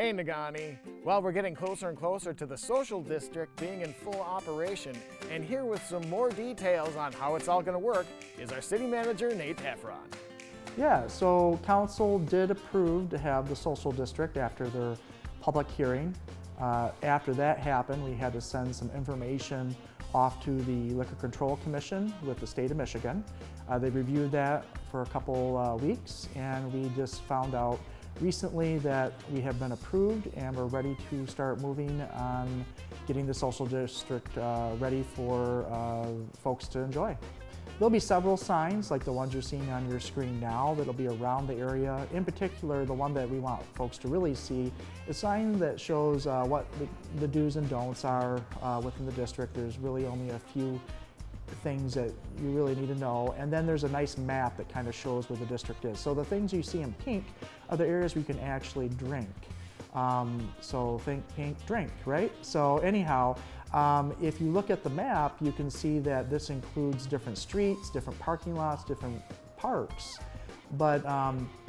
Hey Nagani! Well, we're getting closer and closer to the social district being in full operation, and here with some more details on how it's all going to work is our city manager, Nate Efron. Yeah, so council did approve to have the social district after their public hearing. After that happened, we had to send some information off to the Liquor Control Commission with the state of Michigan. They reviewed that for a couple weeks, and we just found out recently that we have been approved and we're ready to start moving on getting the social district ready for folks to enjoy. There'll be several signs like the ones you're seeing on your screen now that'll be around the area. In particular, the one that we want folks to really see is a sign that shows what the do's and don'ts are within the district. There's really only a few things that you really need to know, and then there's a nice map that kind of shows where the district is. So the things you see in pink are the areas where you can actually drink. So think pink, drink, right? So anyhow, if you look at the map, you can see that this includes different streets, different parking lots, different parks, but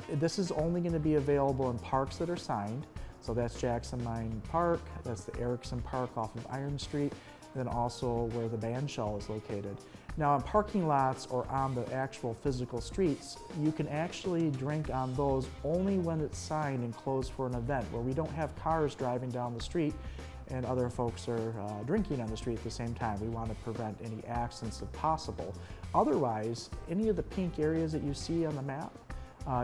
this is only going to be available in parks that are signed. So that's Jackson Mine Park, that's the Erickson Park off of Iron Street, and then also where the band shell is located. Now in parking lots or on the actual physical streets, you can actually drink on those only when it's signed and closed for an event where we don't have cars driving down the street and other folks are drinking on the street at the same time. We want to prevent any accidents if possible. Otherwise, any of the pink areas that you see on the map,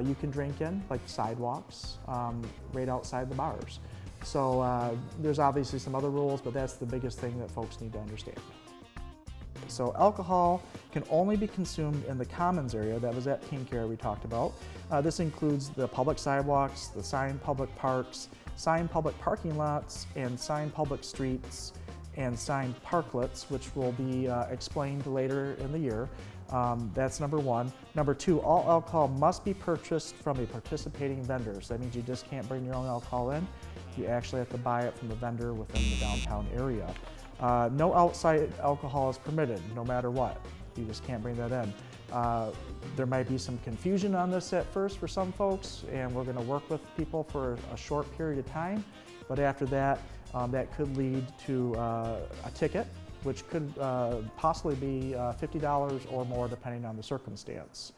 you can drink in, like sidewalks, right outside the bars. So there's obviously some other rules, but that's the biggest thing that folks need to understand. So alcohol can only be consumed in the commons area, that was that pink area we talked about. This includes the public sidewalks, the signed public parks, signed public parking lots, and signed public streets, and signed parklets, which will be explained later in the year. That's number one. Number two, all alcohol must be purchased from a participating vendor. So that means you just can't bring your own alcohol in. You actually have to buy it from the vendor within the downtown area. No outside alcohol is permitted, no matter what. You just can't bring that in. There might be some confusion on this at first for some folks, and we're going to work with people for a short period of time. But after that, that could lead to a ticket, which could possibly be $50 or more depending on the circumstance.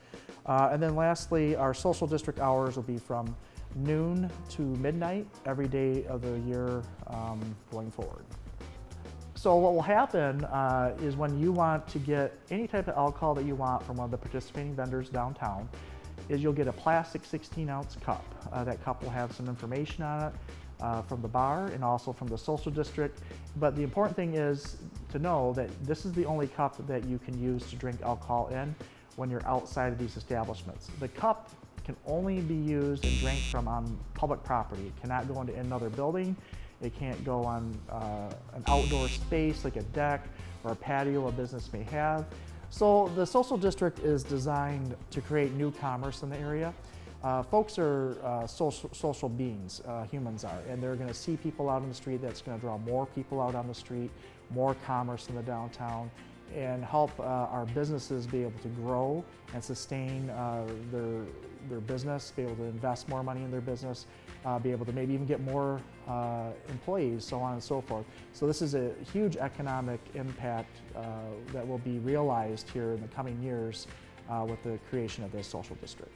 And then lastly, our social district hours will be from noon to midnight every day of the year going forward. So what will happen is when you want to get any type of alcohol that you want from one of the participating vendors downtown, is you'll get a plastic 16-ounce cup. That cup will have some information on it from the bar and also from the social district. But the important thing is to know that this is the only cup that you can use to drink alcohol in when you're outside of these establishments. The cup can only be used and drank from on public property. It cannot go into another building. It can't go on an outdoor space like a deck or a patio a business may have. So the social district is designed to create new commerce in the area. Folks are social beings, humans are, and they're going to see people out on the street. That's going to draw more people out on the street, more commerce in the downtown, and help our businesses be able to grow and sustain their business, be able to invest more money in their business, be able to maybe even get more employees, so on and so forth. So this is a huge economic impact that will be realized here in the coming years with the creation of this social district.